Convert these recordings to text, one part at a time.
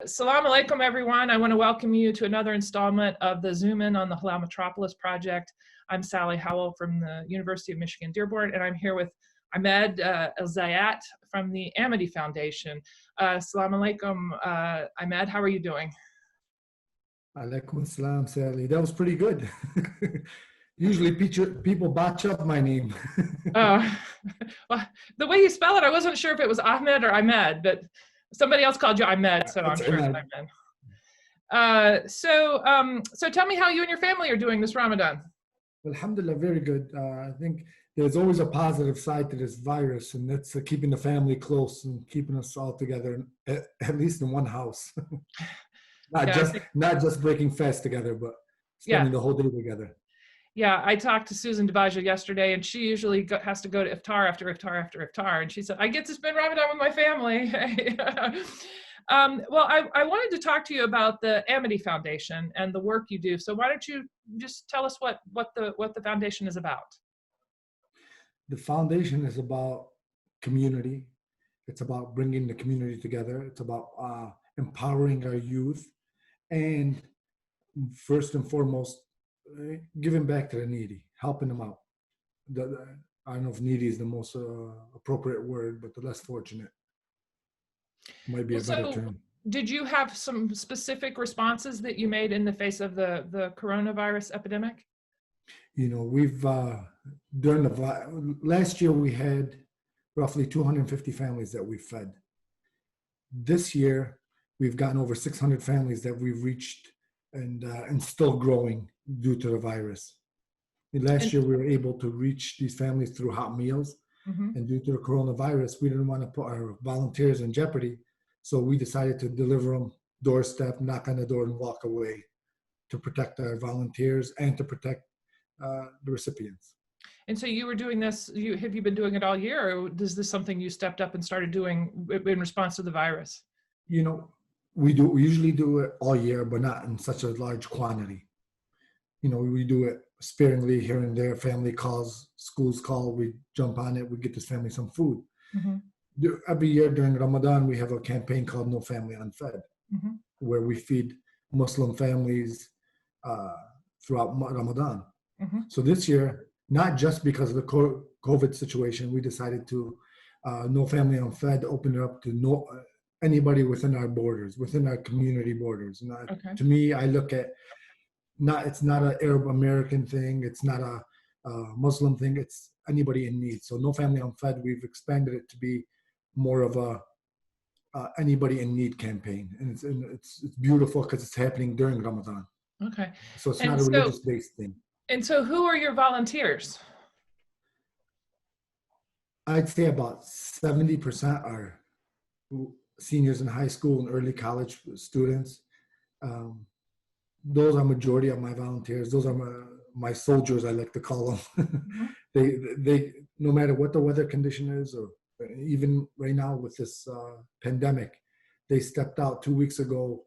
Salam alaikum, everyone. I want to welcome you to another installment of the Zoom In on the Halal Metropolis project. I'm Sally Howell from the University of Michigan Dearborn, and I'm here with Ahmed Elzayat from the Amity Foundation. Salam alaikum, Ahmed. How are you doing? Alaikum assalam, Sally. That was pretty good. Usually people botch up my name. Well, the way you spell it, I wasn't sure if it was Ahmed or Ahmed, but somebody else called you Ahmed, so I'm sure it's Ahmed. So tell me how you and your family are doing this Ramadan. Alhamdulillah, very good. I think there's always a positive side to this virus, and that's keeping the family close and keeping us all together, at least in one house. Not just breaking fast together, but spending the whole day together. Yeah, I talked to Susan Debaja yesterday, and she usually has to go to iftar after iftar after iftar, and she said, I get to spend Ramadan with my family. Well, I wanted to talk to you about the Amity Foundation and the work you do. So why don't you just tell us what the foundation is about? The foundation is about community. It's about bringing the community together. It's about empowering our youth, and first and foremost, giving back to the needy, helping them out. I don't know if needy is the most appropriate word, but the less fortunate might be a better term. Did you have some specific responses that you made in the face of the coronavirus epidemic? You know, we've last year we had roughly 250 families that we fed. This year we've gotten over 600 families that we've reached, and still growing due to the virus. Last year we were able to reach these families through hot meals, and due to the coronavirus, we didn't want to put our volunteers in jeopardy, so we decided to deliver them doorstep, knock on the door, and walk away to protect our volunteers and to protect the recipients. And so you were doing this, have you been doing it all year, or is this something you stepped up and started doing in response to the virus? You know, we usually do it all year, but not in such a large quantity. You know, we do it sparingly here and there. Family calls, schools call, we jump on it, we get this family some food. Every year during Ramadan, we have a campaign called No Family Unfed, where we feed Muslim families throughout Ramadan. So this year, not just because of the COVID situation, we decided to No Family Unfed, open it up to anybody within our borders, within our community borders. And to me, I look at it's not an Arab American thing, it's not a Muslim thing, it's anybody in need. So No Family Unfed, we've expanded it to be more of a anybody in need campaign, and it's beautiful because it's happening during Ramadan. Okay. So it's not a religious-based thing. And so who are your volunteers? I'd say about 70% are seniors in high school and early college students. Those are majority of my volunteers. Those are my soldiers, I like to call them. They no matter what the weather condition is, or even right now with this pandemic, they stepped out 2 weeks ago,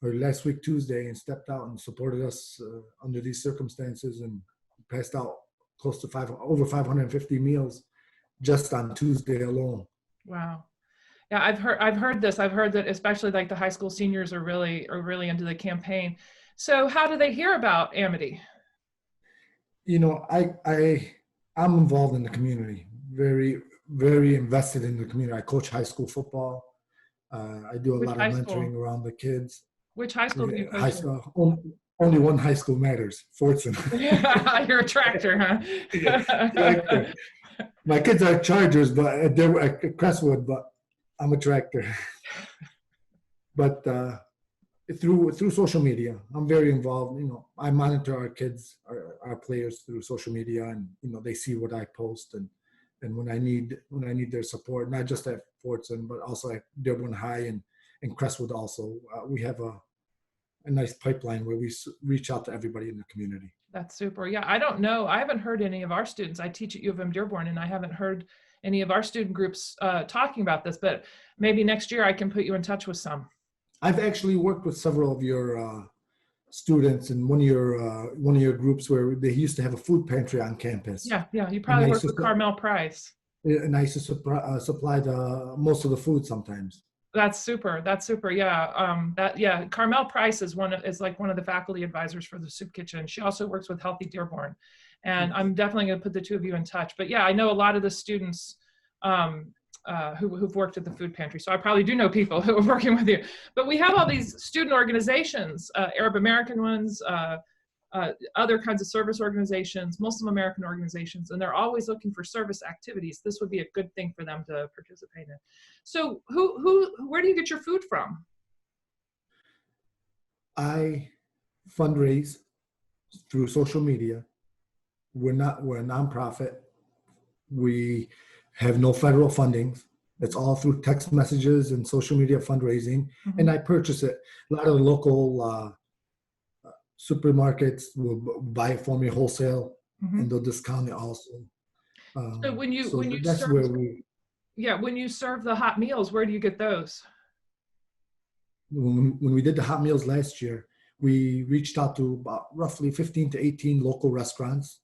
or last week Tuesday, and stepped out and supported us under these circumstances, and passed out close to over 550 meals just on Tuesday alone. Wow. Yeah, I've heard this. I've heard that especially like the high school seniors are really into the campaign. So how do they hear about Amity? You know, I'm involved in the community, very, very invested in the community. I coach high school football. I do a lot of mentoring around the kids. Which high school do you coach? High school. Only one high school matters, Fortson. You're a tractor, huh? Tractor. My kids are Chargers, but they're at Crestwood, but I'm a tractor. But through social media, I'm very involved. You know, I monitor our kids, our players through social media, and you know, they see what I post, and when I need their support, not just at Fortson, but also at Dearborn High and Crestwood also. We have a nice pipeline where we reach out to everybody in the community. That's super. Yeah, I don't know. I haven't heard any of our students. I teach at U of M Dearborn, and I haven't heard any of our student groups talking about this, but maybe next year I can put you in touch with some. I've actually worked with several of your students in one of your groups where they used to have a food pantry on campus. Yeah, you probably worked with Carmel Price. And I used to supply most of the food sometimes. That's super. That's super. Yeah. Carmel Price is like one of the faculty advisors for the soup kitchen. She also works with Healthy Dearborn, and Yes. I'm definitely going to put the two of you in touch. But yeah, I know a lot of the students who've worked at the food pantry, so I probably do know people who are working with you. But we have all these student organizations, Arab American ones, other kinds of service organizations, Muslim American organizations, and they're always looking for service activities. This would be a good thing for them to participate in. So where do you get your food from? I fundraise through social media. We're a nonprofit. We have no federal funding. It's all through text messages and social media fundraising. Mm-hmm. And I purchase it. A lot of the local supermarkets will buy it for me wholesale, Mm-hmm. and they'll discount it also. So when you that's serve, where we. Yeah, when you serve the hot meals, where do you get those? When we did the hot meals last year, we reached out to about roughly 15 to 18 local restaurants,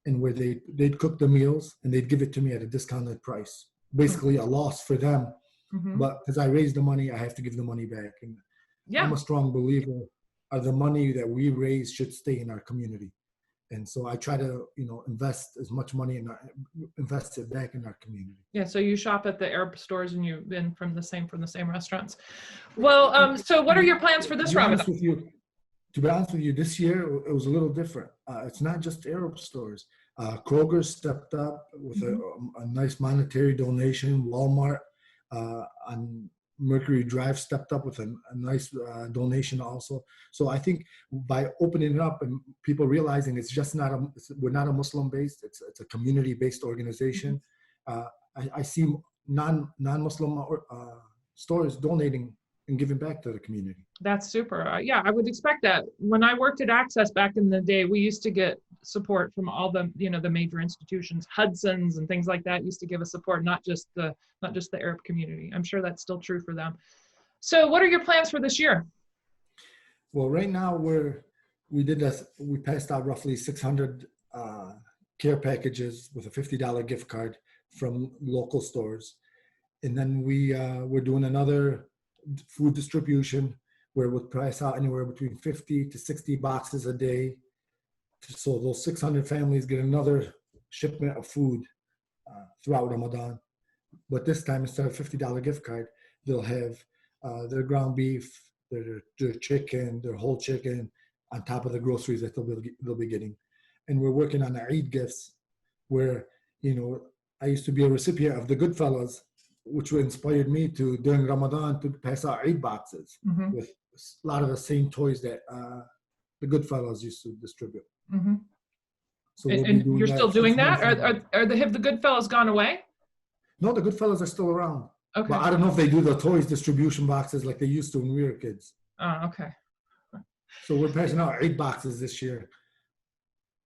and where they'd cook the meals and they'd give it to me at a discounted price. Basically a loss for them, Mm-hmm. but as I raise the money, I have to give the money back. And Yeah. I'm a strong believer of the money that we raise should stay in our community. And so I try to, invest as much money invest it back in our community. Yeah. So you shop at the Arab stores and you've been from the same restaurants. Well, so what are your plans for this Ramadan? To be honest with you, this year it was a little different. It's not just Arab stores. Kroger stepped up with a nice monetary donation. Walmart on Mercury Drive stepped up with a nice donation also. So I think by opening it up and people realizing it's just we're not a Muslim based, it's a community based organization. I see non-Muslim stores donating and giving back to the community. That's super. Yeah, I would expect that. When I worked at Access back in the day, we used to get support from all the, the major institutions. Hudson's and things like that used to give us support, not just the Arab community. I'm sure that's still true for them. So what are your plans for this year? Well, right now we passed out roughly 600 care packages with a $50 gift card from local stores. And then we're doing another food distribution where we'll price out anywhere between 50 to 60 boxes a day. So those 600 families get another shipment of food throughout Ramadan. But this time, instead of $50 gift card, they'll have their ground beef, their chicken, their whole chicken on top of the groceries that they'll be getting. And we're working on the Eid gifts where, I used to be a recipient of the Goodfellas, which inspired me to, during Ramadan, to pass out Eid boxes with a lot of the same toys that the Goodfellas used to distribute. Mm-hmm. So and you're still doing that? Have the Goodfellas gone away? No, the Goodfellas are still around. Okay. But I don't know if they do the toys distribution boxes like they used to when we were kids. Oh, okay. So we're passing out 8 boxes this year.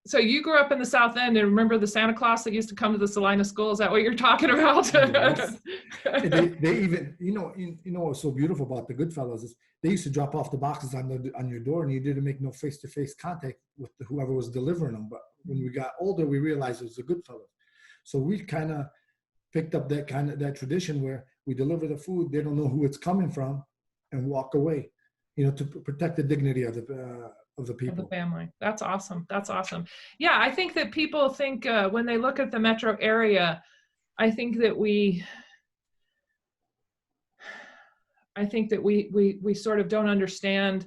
So you grew up in the South End and remember the Santa Claus that used to come to the Salina school? Is that what you're talking about? Yes. they even, what's so beautiful about the Goodfellas is they used to drop off the boxes on your door, and you didn't make no face-to-face contact with whoever was delivering them. But when we got older, we realized it was the Goodfellas. So we kind of picked up that tradition where we deliver the food, they don't know who it's coming from, and walk away, to protect the dignity of the people. Of the family. That's awesome. That's awesome. Yeah, I think that people think when they look at the metro area, I think that we sort of don't understand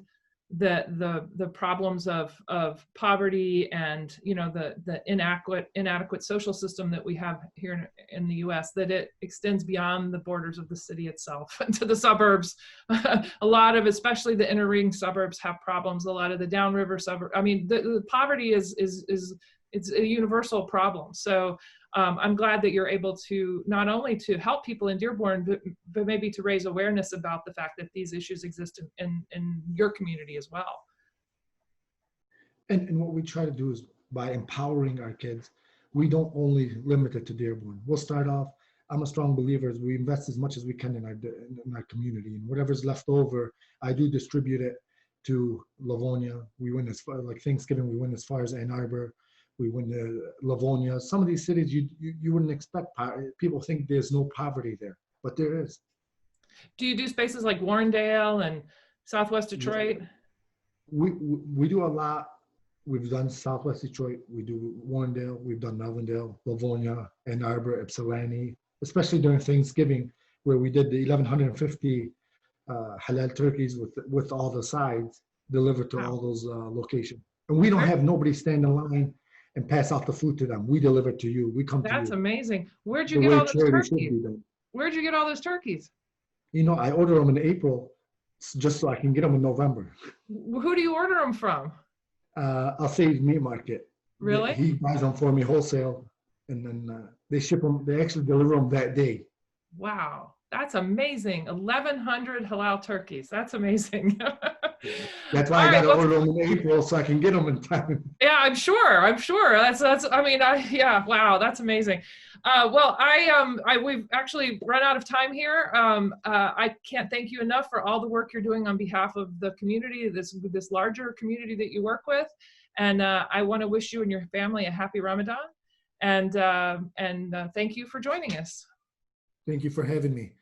the problems of poverty and the inadequate social system that we have here in the U.S., that it extends beyond the borders of the city itself to the suburbs. A lot of, especially the inner ring suburbs, have problems. A lot of the downriver suburbs. I mean, the poverty is it's a universal problem. So I'm glad that you're able to not only to help people in Dearborn, but maybe to raise awareness about the fact that these issues exist in your community as well. And what we try to do is, by empowering our kids, we don't only limit it to Dearborn. We'll start off, I'm a strong believer, we invest as much as we can in our community, and whatever's left over, I do distribute it to Livonia. We went as far, like Thanksgiving, we went as far as Ann Arbor. We went to Livonia. Some of these cities you wouldn't expect. People think there's no poverty there, but there is. Do you do spaces like Warrendale and Southwest Detroit? We do a lot. We've done Southwest Detroit. We do Warrendale. We've done Melvindale, Livonia, Ann Arbor, Ypsilanti, especially during Thanksgiving, where we did the 1,150 halal turkeys with all the sides delivered to all those locations. And we don't have nobody stand in line and pass out the food to them. We deliver to you. We come to you. That's amazing. Where'd you The get way all those charity should turkeys? be done. Where'd you get all those turkeys? You know, I order them in April just so I can get them in November. Who do you order them from? I'll say meat market. Really? He buys them for me wholesale, and then they ship them. They actually deliver them that day. Wow, that's amazing. 1,100 halal turkeys. That's amazing. That's why All I got right, to well, order them in April so I can get them in time. yeah, I'm sure. I mean, yeah, wow, that's amazing. Well, we've actually run out of time here. I can't thank you enough for all the work you're doing on behalf of the community, this larger community that you work with. And I want to wish you and your family a happy Ramadan. And thank you for joining us. Thank you for having me.